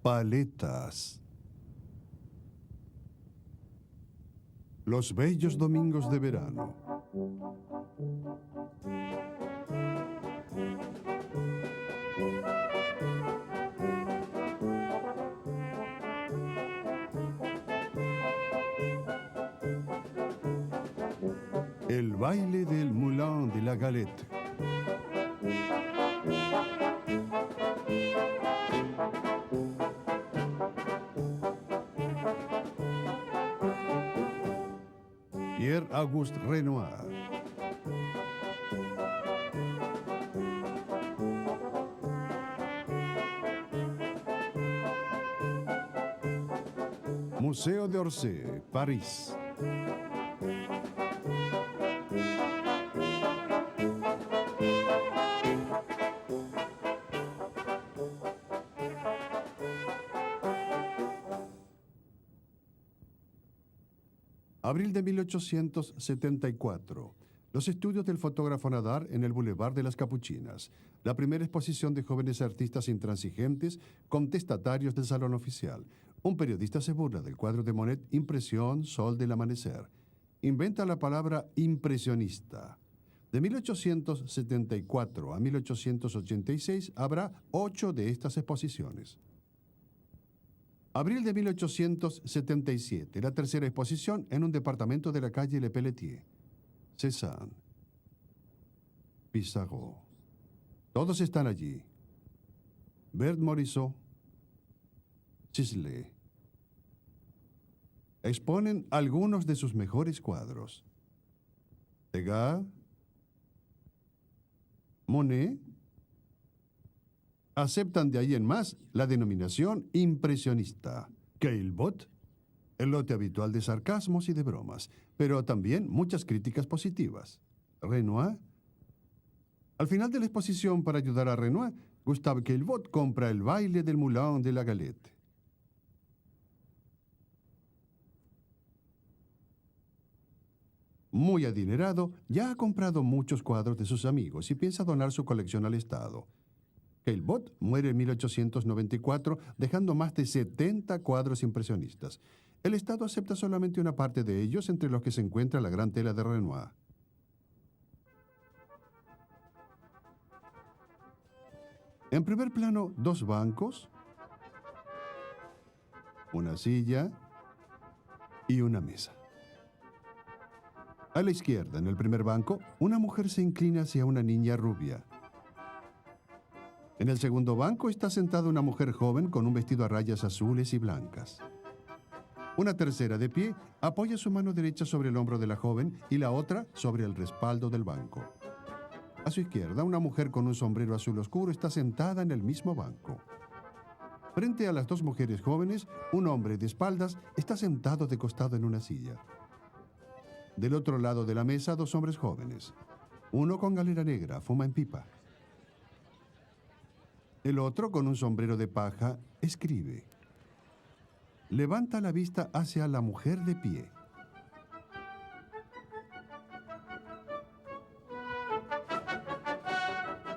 Paletas. Los bellos domingos de verano. El baile del Moulin de la Galette. Pierre-Auguste Renoir. Museo d'Orsay, París. Abril de 1874. Los estudios del fotógrafo Nadar en el Boulevard de las Capuchinas. La primera exposición de jóvenes artistas intransigentes, contestatarios del salón oficial. Un periodista se burla del cuadro de Monet, Impresión, Sol del Amanecer. Inventa la palabra impresionista. De 1874 a 1886 habrá 8 de estas exposiciones. Abril de 1877, la tercera exposición en un departamento de la calle Le Pelletier. Cézanne. Pissarro. Todos están allí. Berthe Morisot. Sisley. Exponen algunos de sus mejores cuadros. Degas. Monet. Aceptan de ahí en más la denominación impresionista. Caillebotte, el lote habitual de sarcasmos y de bromas, pero también muchas críticas positivas. Renoir. Al final de la exposición, para ayudar a Renoir, Gustave Caillebotte compra el baile del Moulin de la Galette. Muy adinerado, ya ha comprado muchos cuadros de sus amigos y piensa donar su colección al Estado. Caillebotte muere en 1894, dejando más de 70 cuadros impresionistas. El Estado acepta solamente una parte de ellos, entre los que se encuentra la gran tela de Renoir. En primer plano, 2 bancos, una silla y una mesa. A la izquierda, en el primer banco, una mujer se inclina hacia una niña rubia. En el segundo banco está sentada una mujer joven con un vestido a rayas azules y blancas. Una tercera, de pie, apoya su mano derecha sobre el hombro de la joven y la otra sobre el respaldo del banco. A su izquierda, una mujer con un sombrero azul oscuro está sentada en el mismo banco. Frente a las 2 mujeres jóvenes, un hombre de espaldas está sentado de costado en una silla. Del otro lado de la mesa, 2 hombres jóvenes. Uno con galera negra, fuma en pipa. El otro, con un sombrero de paja, escribe. Levanta la vista hacia la mujer de pie.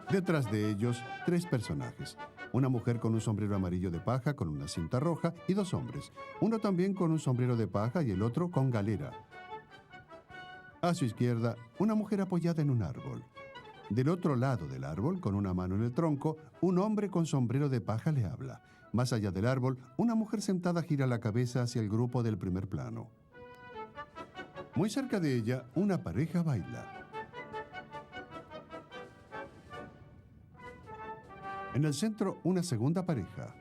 Detrás de ellos, 3 personajes. Una mujer con un sombrero amarillo de paja con una cinta roja y 2 hombres. Uno también con un sombrero de paja y el otro con galera. A su izquierda, una mujer apoyada en un árbol. Del otro lado del árbol, con una mano en el tronco, un hombre con sombrero de paja le habla. Más allá del árbol, una mujer sentada gira la cabeza hacia el grupo del primer plano. Muy cerca de ella, una pareja baila. En el centro, una segunda pareja.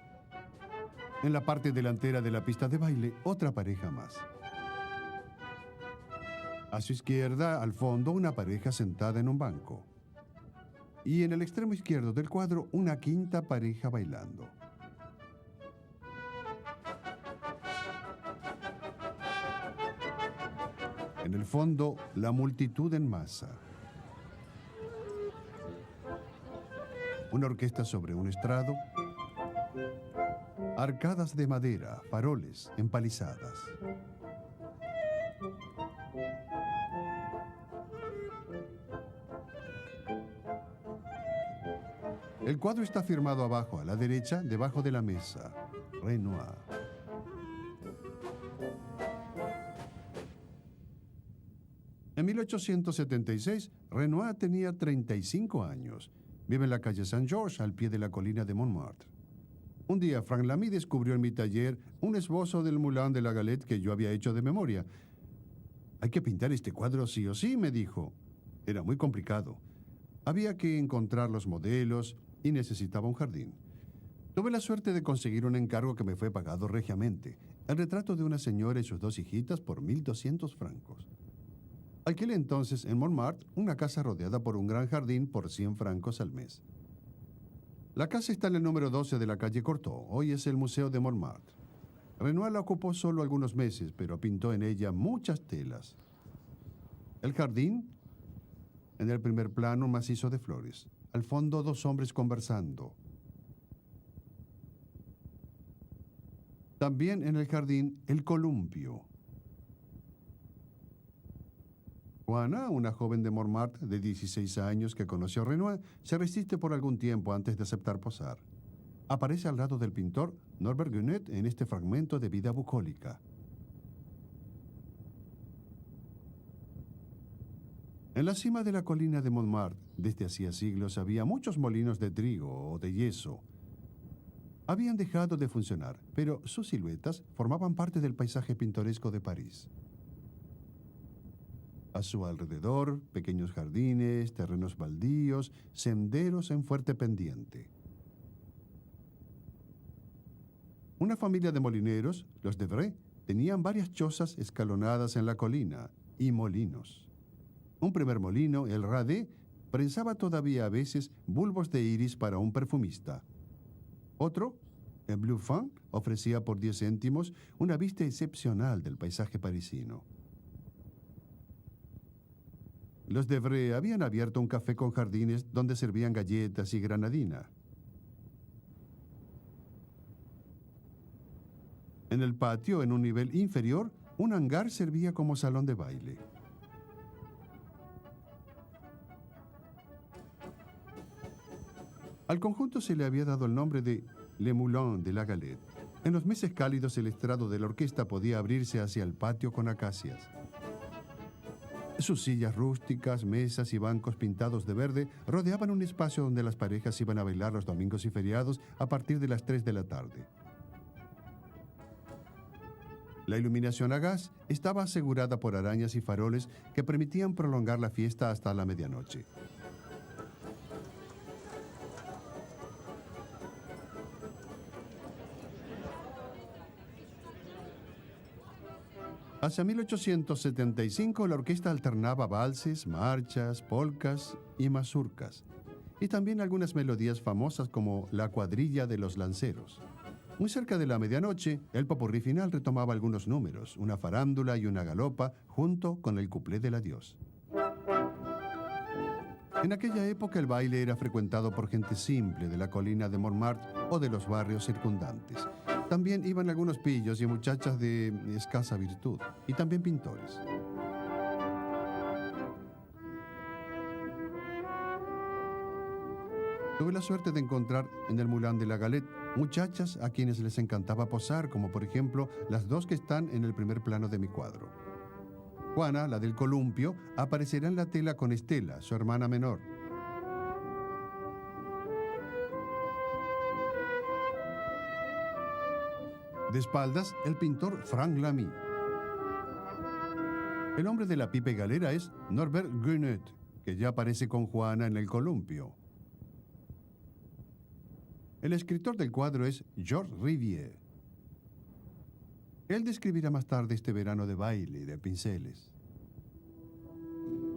En la parte delantera de la pista de baile, otra pareja más. A su izquierda, al fondo, una pareja sentada en un banco. Y en el extremo izquierdo del cuadro, una quinta pareja bailando. En el fondo, la multitud en masa. Una orquesta sobre un estrado. Arcadas de madera, faroles, empalizadas. El cuadro está firmado abajo, a la derecha, debajo de la mesa. Renoir. En 1876, Renoir tenía 35 años. Vive en la calle Saint-Georges, al pie de la colina de Montmartre. Un día, Frank Lamy descubrió en mi taller un esbozo del Moulin de la Galette que yo había hecho de memoria. «Hay que pintar este cuadro sí o sí», me dijo. Era muy complicado. Había que encontrar los modelos y necesitaba un jardín. Tuve la suerte de conseguir un encargo que me fue pagado regiamente. El retrato de una señora y sus dos hijitas por 1.200 francos. Alquilé entonces en Montmartre una casa rodeada por un gran jardín por 100 francos al mes. La casa está en el número 12 de la calle Cortot. Hoy es el Museo de Montmartre. Renoir la ocupó solo algunos meses, pero pintó en ella muchas telas. El jardín, en el primer plano, un macizo de flores. Al fondo, dos hombres conversando. También en el jardín, el columpio. Juana, una joven de Montmartre de 16 años que conoció a Renoir, se resiste por algún tiempo antes de aceptar posar. Aparece al lado del pintor Norbert Guenet en este fragmento de vida bucólica. En la cima de la colina de Montmartre, desde hacía siglos, había muchos molinos de trigo o de yeso. Habían dejado de funcionar, pero sus siluetas formaban parte del paisaje pintoresco de París. A su alrededor, pequeños jardines, terrenos baldíos, senderos en fuerte pendiente. Una familia de molineros, los Devray, tenían varias chozas escalonadas en la colina y molinos. Un primer molino, el Radet, prensaba todavía a veces bulbos de iris para un perfumista. Otro, el Bluffin, ofrecía por 10 céntimos una vista excepcional del paisaje parisino. Los Devray habían abierto un café con jardines donde servían galletas y granadina. En el patio, en un nivel inferior, un hangar servía como salón de baile. Al conjunto se le había dado el nombre de Le Moulin de la Galette. En los meses cálidos, el estrado de la orquesta podía abrirse hacia el patio con acacias. Sus sillas rústicas, mesas y bancos pintados de verde rodeaban un espacio donde las parejas iban a bailar los domingos y feriados a partir de las 3 de la tarde. La iluminación a gas estaba asegurada por arañas y faroles que permitían prolongar la fiesta hasta la medianoche. Hacia 1875 la orquesta alternaba valses, marchas, polcas y mazurcas, y también algunas melodías famosas como La cuadrilla de los lanceros. Muy cerca de la medianoche, el popurrí final retomaba algunos números, una farándula y una galopa, junto con el cuplé del adiós. En aquella época el baile era frecuentado por gente simple de la colina de Montmartre o de los barrios circundantes. También iban algunos pillos y muchachas de escasa virtud, y también pintores. Tuve la suerte de encontrar en el Moulin de la Galette muchachas a quienes les encantaba posar, como por ejemplo las dos que están en el primer plano de mi cuadro. Juana, la del columpio, aparecerá en la tela con Estela, su hermana menor. De espaldas, el pintor Frank Lamy. El hombre de la pipa y galera es Norbert Guenet, que ya aparece con Juana en el columpio. El escritor del cuadro es Georges Rivière. Él describirá más tarde este verano de baile y de pinceles.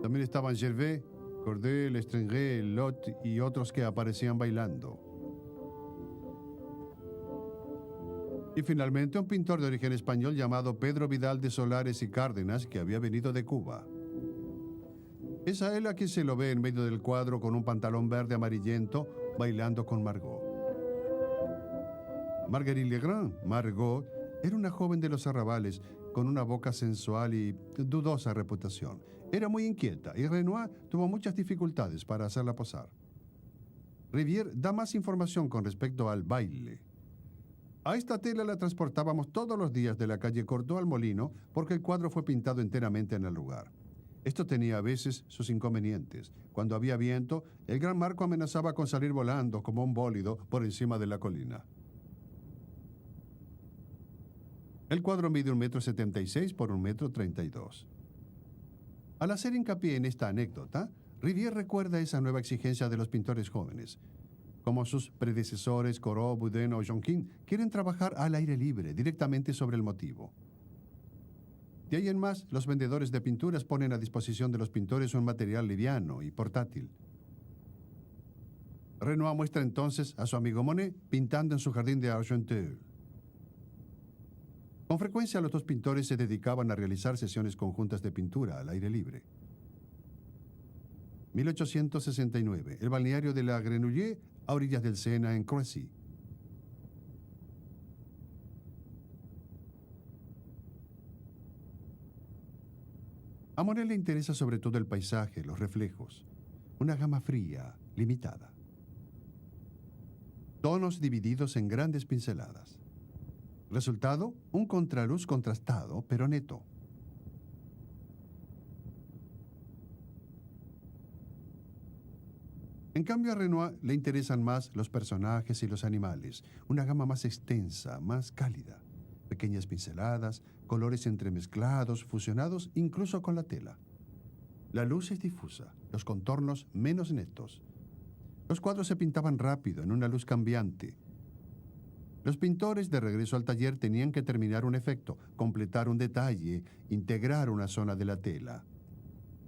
También estaban Gervais, Corday, Lestrange, Lot y otros que aparecían bailando. Y finalmente un pintor de origen español llamado Pedro Vidal de Solares y Cárdenas, que había venido de Cuba. Es a él a quien se lo ve en medio del cuadro con un pantalón verde amarillento, bailando con Margot. Marguerite Legrand, Margot, era una joven de los arrabales, con una boca sensual y dudosa reputación. Era muy inquieta y Renoir tuvo muchas dificultades para hacerla posar. Rivière da más información con respecto al baile. A esta tela la transportábamos todos los días de la calle Cordó al molino porque el cuadro fue pintado enteramente en el lugar. Esto tenía a veces sus inconvenientes. Cuando había viento, el gran marco amenazaba con salir volando como un bólido por encima de la colina. El cuadro mide 1,76 m por 1,32 m. Al hacer hincapié en esta anécdota, Rivière recuerda esa nueva exigencia de los pintores jóvenes. Como sus predecesores Corot, Boudin o Jonquin, quieren trabajar al aire libre, directamente sobre el motivo. De ahí en más, los vendedores de pinturas ponen a disposición de los pintores un material liviano y portátil. Renoir muestra entonces a su amigo Monet pintando en su jardín de Argenteuil. Con frecuencia los dos pintores se dedicaban a realizar sesiones conjuntas de pintura al aire libre. 1869, el balneario de la Grenouille, a orillas del Sena, en Croacia. A Monet le interesa sobre todo el paisaje, los reflejos, una gama fría, limitada. Tonos divididos en grandes pinceladas. Resultado, un contraluz contrastado, pero neto. En cambio, a Renoir le interesan más los personajes y los animales, una gama más extensa, más cálida. Pequeñas pinceladas, colores entremezclados, fusionados incluso con la tela. La luz es difusa, los contornos menos netos. Los cuadros se pintaban rápido, en una luz cambiante. Los pintores, de regreso al taller, tenían que terminar un efecto, completar un detalle, integrar una zona de la tela.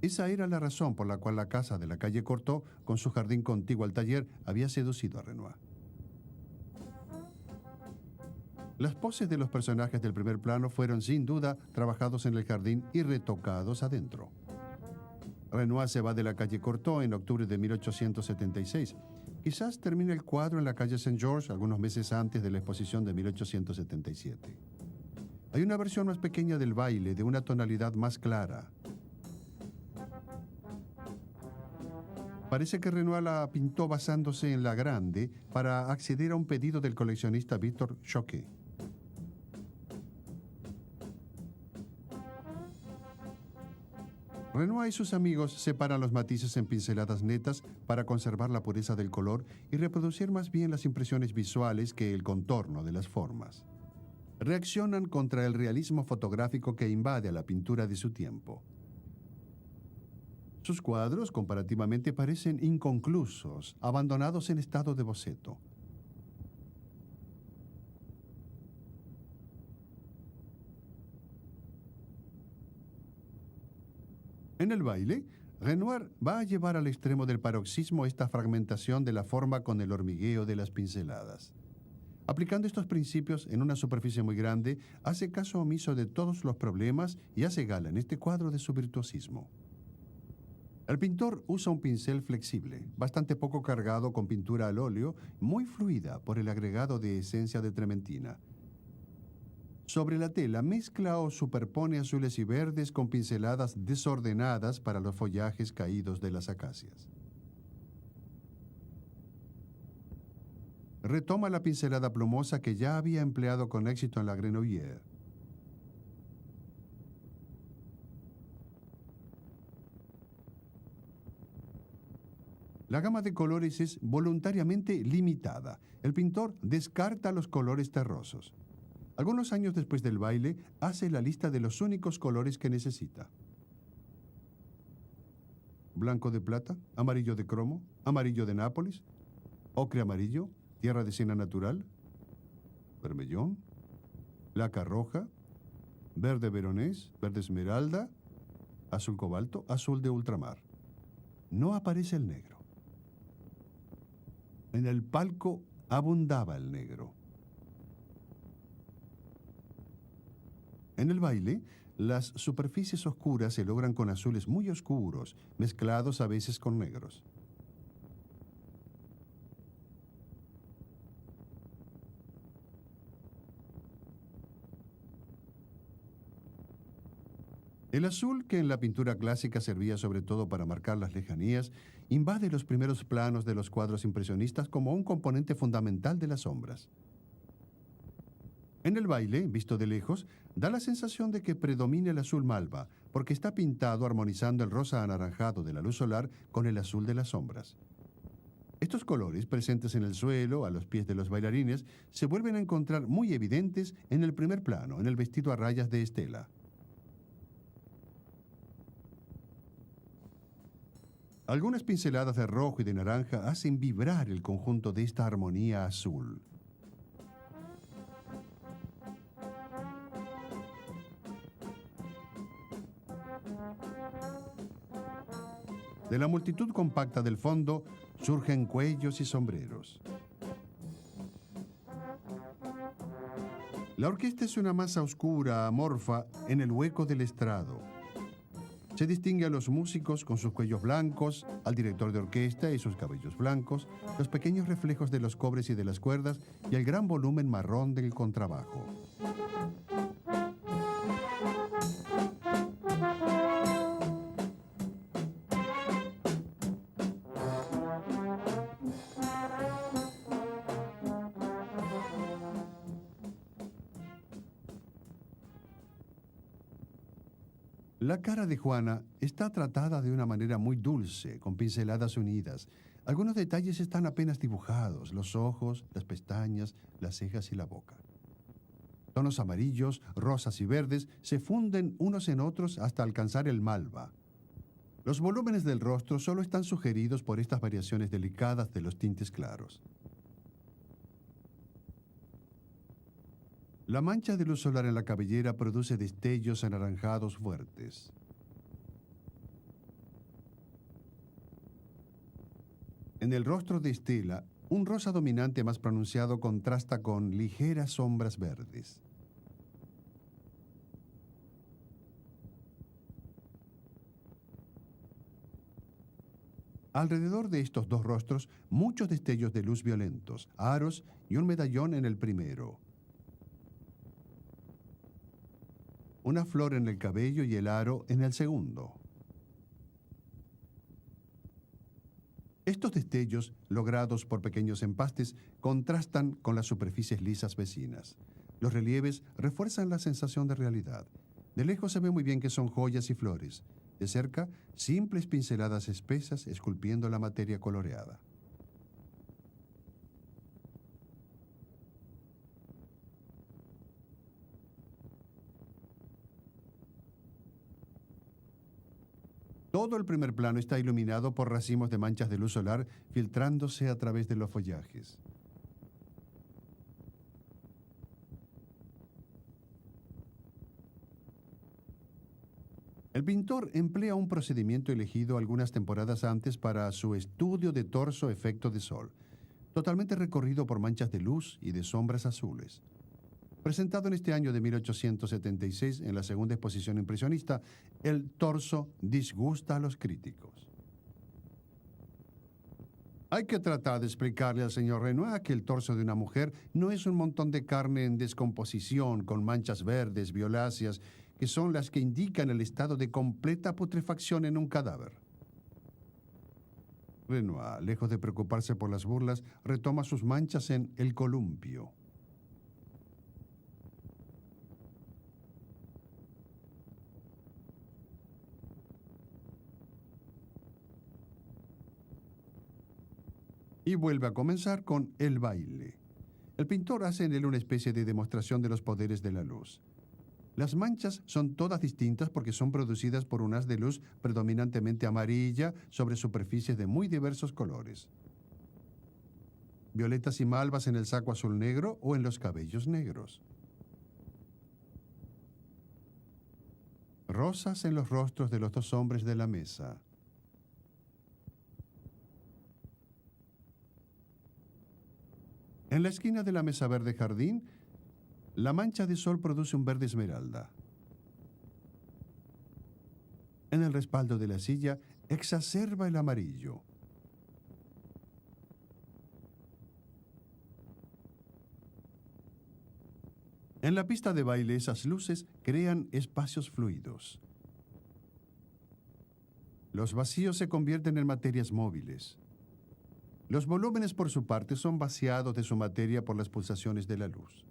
Esa era la razón por la cual la casa de la calle Cortot, con su jardín contiguo al taller, había seducido a Renoir. Las poses de los personajes del primer plano fueron, sin duda, trabajados en el jardín y retocados adentro. Renoir se va de la calle Cortot en octubre de 1876. Quizás termine el cuadro en la calle Saint-Georges algunos meses antes de la exposición de 1877. Hay una versión más pequeña del baile, de una tonalidad más clara. Parece que Renoir la pintó basándose en la grande para acceder a un pedido del coleccionista Victor Choquet. Renoir y sus amigos separan los matices en pinceladas netas para conservar la pureza del color y reproducir más bien las impresiones visuales que el contorno de las formas. Reaccionan contra el realismo fotográfico que invade a la pintura de su tiempo. Sus cuadros, comparativamente, parecen inconclusos, abandonados en estado de boceto. En el baile, Renoir va a llevar al extremo del paroxismo esta fragmentación de la forma con el hormigueo de las pinceladas. Aplicando estos principios en una superficie muy grande, hace caso omiso de todos los problemas y hace gala en este cuadro de su virtuosismo. El pintor usa un pincel flexible, bastante poco cargado con pintura al óleo, muy fluida por el agregado de esencia de trementina. Sobre la tela mezcla o superpone azules y verdes con pinceladas desordenadas para los follajes caídos de las acacias. Retoma la pincelada plumosa que ya había empleado con éxito en la Grenouille. La gama de colores es voluntariamente limitada. El pintor descarta los colores terrosos. Algunos años después del baile, hace la lista de los únicos colores que necesita. Blanco de plata, amarillo de cromo, amarillo de Nápoles, ocre amarillo, tierra de siena natural, vermellón, laca roja, verde veronés, verde esmeralda, azul cobalto, azul de ultramar. No aparece el negro. En el palco abundaba el negro. En el baile, las superficies oscuras se logran con azules muy oscuros, mezclados a veces con negros. El azul, que en la pintura clásica servía sobre todo para marcar las lejanías, invade los primeros planos de los cuadros impresionistas como un componente fundamental de las sombras. En el baile, visto de lejos, da la sensación de que predomina el azul malva, porque está pintado armonizando el rosa anaranjado de la luz solar con el azul de las sombras. Estos colores, presentes en el suelo, a los pies de los bailarines, se vuelven a encontrar muy evidentes en el primer plano, en el vestido a rayas de Estela. Algunas pinceladas de rojo y de naranja hacen vibrar el conjunto de esta armonía azul. De la multitud compacta del fondo surgen cuellos y sombreros. La orquesta es una masa oscura, amorfa, en el hueco del estrado. Se distingue a los músicos con sus cuellos blancos, al director de orquesta y sus cabellos blancos, los pequeños reflejos de los cobres y de las cuerdas y el gran volumen marrón del contrabajo. La cara de Juana está tratada de una manera muy dulce, con pinceladas unidas. Algunos detalles están apenas dibujados: los ojos, las pestañas, las cejas y la boca. Tonos amarillos, rosas y verdes se funden unos en otros hasta alcanzar el malva. Los volúmenes del rostro solo están sugeridos por estas variaciones delicadas de los tintes claros. La mancha de luz solar en la cabellera produce destellos anaranjados fuertes. En el rostro de Estela, un rosa dominante más pronunciado contrasta con ligeras sombras verdes. Alrededor de estos dos rostros, muchos destellos de luz violentos, aros y un medallón en el primero. Una flor en el cabello y el aro en el segundo. Estos destellos, logrados por pequeños empastes, contrastan con las superficies lisas vecinas. Los relieves refuerzan la sensación de realidad. De lejos se ve muy bien que son joyas y flores. De cerca, simples pinceladas espesas esculpiendo la materia coloreada. Todo el primer plano está iluminado por racimos de manchas de luz solar filtrándose a través de los follajes. El pintor emplea un procedimiento elegido algunas temporadas antes para su estudio de torso efecto de sol, totalmente recorrido por manchas de luz y de sombras azules. Presentado en este año de 1876 en la segunda exposición impresionista, el torso disgusta a los críticos. Hay que tratar de explicarle al señor Renoir que el torso de una mujer no es un montón de carne en descomposición con manchas verdes, violáceas, que son las que indican el estado de completa putrefacción en un cadáver. Renoir, lejos de preocuparse por las burlas, retoma sus manchas en El columpio. Y vuelve a comenzar con El baile. El pintor hace en él una especie de demostración de los poderes de la luz. Las manchas son todas distintas porque son producidas por un haz de luz predominantemente amarilla sobre superficies de muy diversos colores. Violetas y malvas en el saco azul negro o en los cabellos negros. Rosas en los rostros de los dos hombres de la mesa. En la esquina de la mesa verde jardín, la mancha de sol produce un verde esmeralda. En el respaldo de la silla, exacerba el amarillo. En la pista de baile, esas luces crean espacios fluidos. Los vacíos se convierten en materias móviles. Los volúmenes, por su parte, son vaciados de su materia por las pulsaciones de la luz.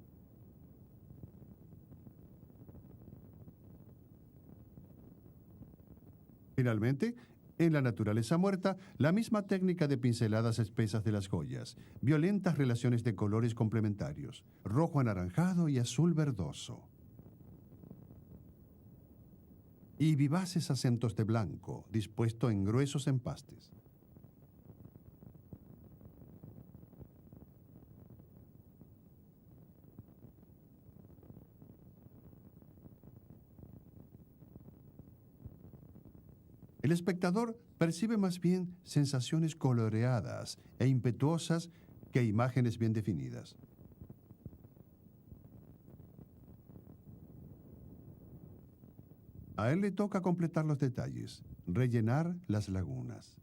Finalmente, en la naturaleza muerta, la misma técnica de pinceladas espesas de las joyas, violentas relaciones de colores complementarios, rojo anaranjado y azul verdoso. Y vivaces acentos de blanco, dispuesto en gruesos empastes. El espectador percibe más bien sensaciones coloreadas e impetuosas que imágenes bien definidas. A él le toca completar los detalles, rellenar las lagunas.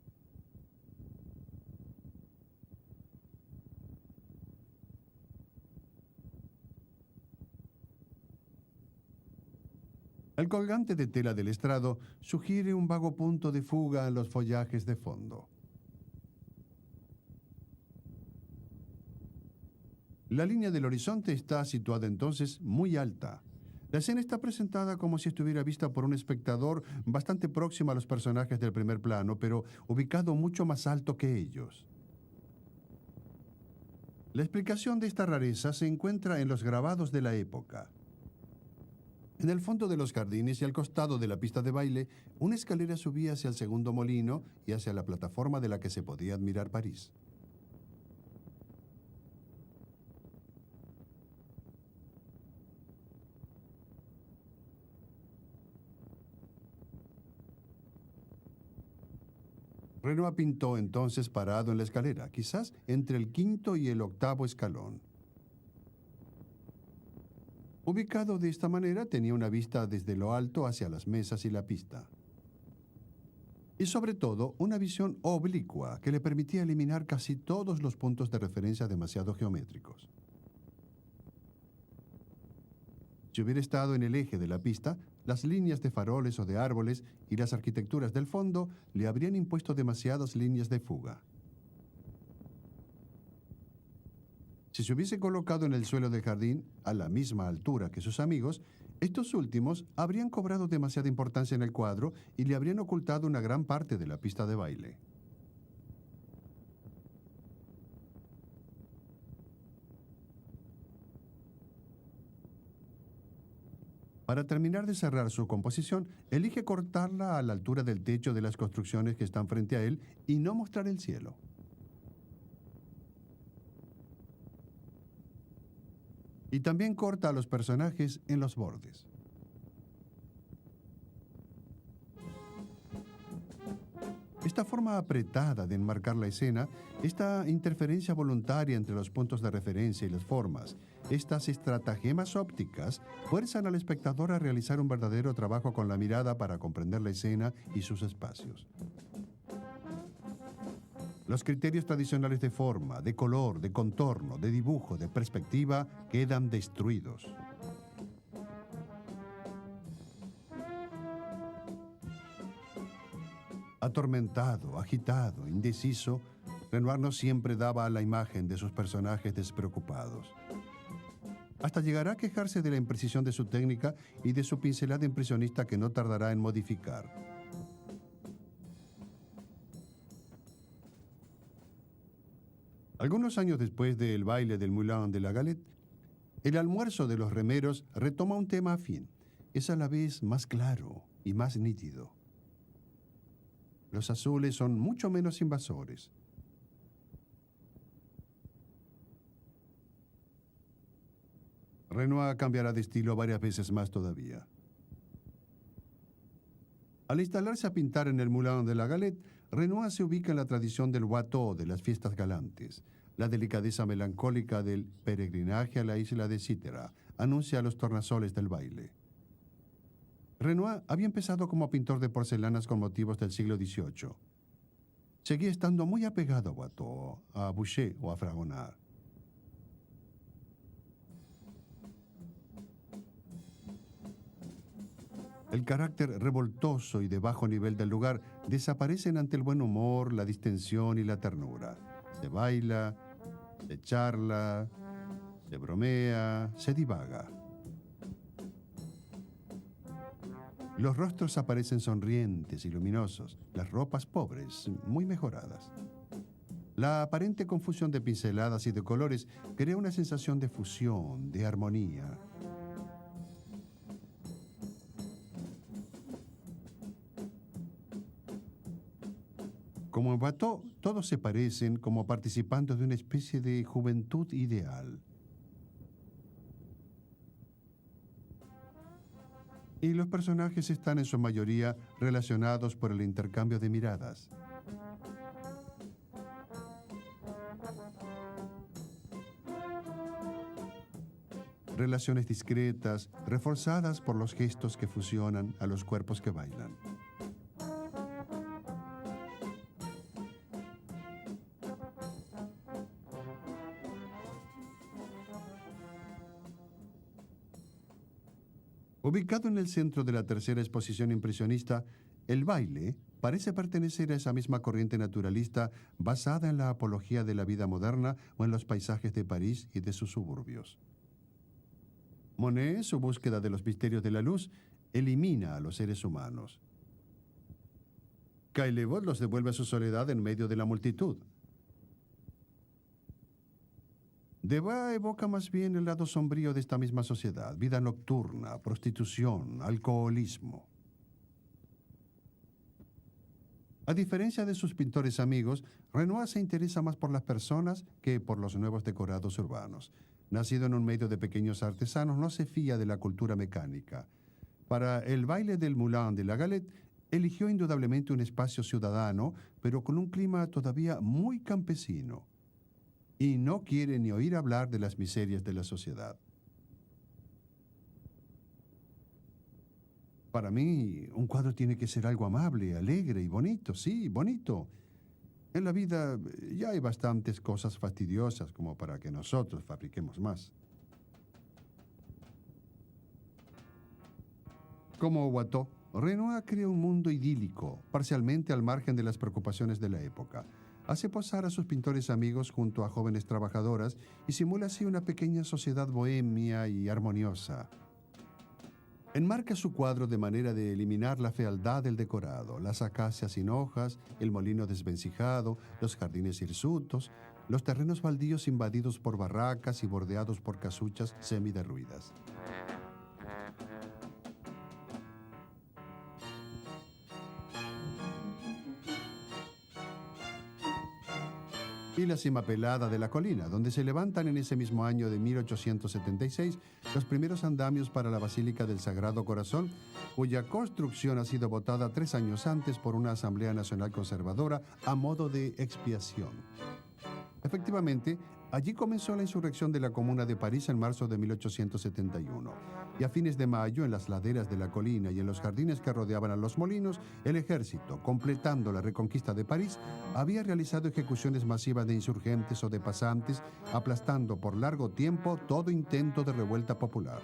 El colgante de tela del estrado sugiere un vago punto de fuga en los follajes de fondo. La línea del horizonte está situada entonces muy alta. La escena está presentada como si estuviera vista por un espectador bastante próximo a los personajes del primer plano, pero ubicado mucho más alto que ellos. La explicación de esta rareza se encuentra en los grabados de la época. En el fondo de los jardines y al costado de la pista de baile, una escalera subía hacia el segundo molino y hacia la plataforma de la que se podía admirar París. Renoir pintó entonces parado en la escalera, quizás entre el quinto y el octavo escalón. Ubicado de esta manera, tenía una vista desde lo alto hacia las mesas y la pista. Y sobre todo, una visión oblicua que le permitía eliminar casi todos los puntos de referencia demasiado geométricos. Si hubiera estado en el eje de la pista, las líneas de faroles o de árboles y las arquitecturas del fondo le habrían impuesto demasiadas líneas de fuga. Si se hubiese colocado en el suelo del jardín, a la misma altura que sus amigos, estos últimos habrían cobrado demasiada importancia en el cuadro y le habrían ocultado una gran parte de la pista de baile. Para terminar de cerrar su composición, elige cortarla a la altura del techo de las construcciones que están frente a él y no mostrar el cielo. Y también corta a los personajes en los bordes. Esta forma apretada de enmarcar la escena, esta interferencia voluntaria entre los puntos de referencia y las formas, estas estratagemas ópticas fuerzan al espectador a realizar un verdadero trabajo con la mirada para comprender la escena y sus espacios. Los criterios tradicionales de forma, de color, de contorno, de dibujo, de perspectiva quedan destruidos. Atormentado, agitado, indeciso, Renoir no siempre daba a la imagen de sus personajes despreocupados. Hasta llegará a quejarse de la imprecisión de su técnica y de su pincelada impresionista que no tardará en modificar. Algunos años después del baile del Moulin de la Galette, el almuerzo de los remeros retoma un tema afín. Es a la vez más claro y más nítido. Los azules son mucho menos invasores. Renoir cambiará de estilo varias veces más todavía. Al instalarse a pintar en el Moulin de la Galette, Renoir se ubica en la tradición del Watteau de las fiestas galantes. La delicadeza melancólica del peregrinaje a la isla de Cítera anuncia los tornasoles del baile. Renoir había empezado como pintor de porcelanas con motivos del siglo XVIII. Seguía estando muy apegado a Watteau, a Boucher o a Fragonard. El carácter revoltoso y de bajo nivel del lugar desaparecen ante el buen humor, la distensión y la ternura. Se baila, se charla, se bromea, se divaga. Los rostros aparecen sonrientes y luminosos, las ropas pobres, muy mejoradas. La aparente confusión de pinceladas y de colores crea una sensación de fusión, de armonía. Como en Watteau, todos se parecen como participando de una especie de juventud ideal. Y los personajes están en su mayoría relacionados por el intercambio de miradas. Relaciones discretas, reforzadas por los gestos que fusionan a los cuerpos que bailan. Ubicado en el centro de la tercera exposición impresionista, el baile parece pertenecer a esa misma corriente naturalista basada en la apología de la vida moderna o en los paisajes de París y de sus suburbios. Monet, su búsqueda de los misterios de la luz, elimina a los seres humanos. Caillebotte los devuelve a su soledad en medio de la multitud. Debats evoca más bien el lado sombrío de esta misma sociedad: vida nocturna, prostitución, alcoholismo. A diferencia de sus pintores amigos, Renoir se interesa más por las personas que por los nuevos decorados urbanos. Nacido en un medio de pequeños artesanos, no se fía de la cultura mecánica. Para el baile del Moulin de la Galette, eligió indudablemente un espacio ciudadano, pero con un clima todavía muy campesino. Y no quiere ni oír hablar de las miserias de la sociedad. Para mí, un cuadro tiene que ser algo amable, alegre y bonito. Sí, bonito. En la vida ya hay bastantes cosas fastidiosas como para que nosotros fabriquemos más. Como Watteau, Renoir crea un mundo idílico, parcialmente al margen de las preocupaciones de la época. Hace posar a sus pintores amigos junto a jóvenes trabajadoras y simula así una pequeña sociedad bohemia y armoniosa. Enmarca su cuadro de manera de eliminar la fealdad del decorado, las acacias sin hojas, el molino desvencijado, los jardines hirsutos, los terrenos baldíos invadidos por barracas y bordeados por casuchas semiderruidas. Y la cima pelada de la colina, donde se levantan en ese mismo año de 1876 los primeros andamios para la Basílica del Sagrado Corazón, cuya construcción ha sido votada 3 años antes por una Asamblea Nacional Conservadora a modo de expiación. Efectivamente, allí comenzó la insurrección de la Comuna de París en marzo de 1871. Y a fines de mayo, en las laderas de la colina y en los jardines que rodeaban a los molinos, el ejército, completando la reconquista de París, había realizado ejecuciones masivas de insurgentes o de pasantes, aplastando por largo tiempo todo intento de revuelta popular.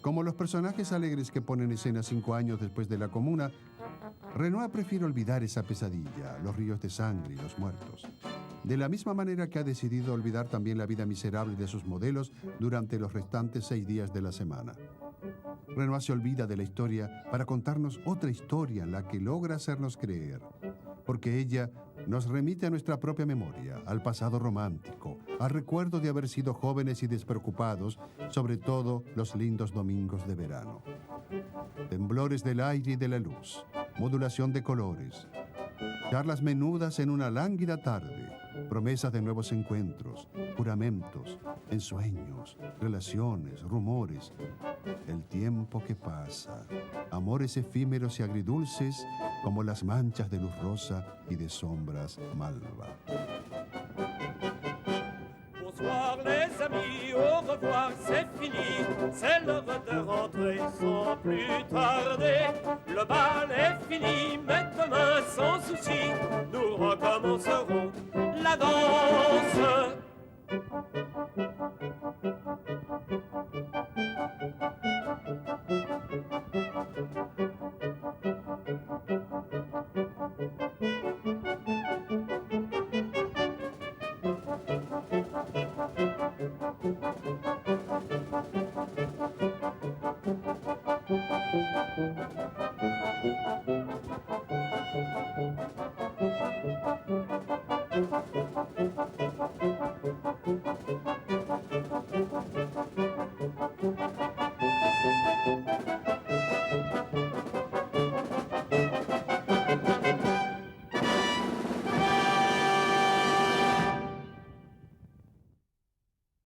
Como los personajes alegres que ponen escena 5 años después de la Comuna, Renoir prefiere olvidar esa pesadilla, los ríos de sangre y los muertos. De la misma manera que ha decidido olvidar también la vida miserable de sus modelos durante los restantes 6 días de la semana. Renoir se olvida de la historia para contarnos otra historia en la que logra hacernos creer, porque ella nos remite a nuestra propia memoria, al pasado romántico, al recuerdo de haber sido jóvenes y despreocupados, sobre todo los lindos domingos de verano. Temblores del aire y de la luz, modulación de colores, charlas menudas en una lánguida tarde, promesas de nuevos encuentros, juramentos, ensueños, relaciones, rumores, el tiempo que pasa, amores efímeros y agridulces como las manchas de luz rosa y de sombras malva. Bonsoir les amis, au revoir, c'est fini, c'est l'heure de rentrer sans plus tarder. Le bal est fini, mais demain sans souci, nous recommencerons la danse.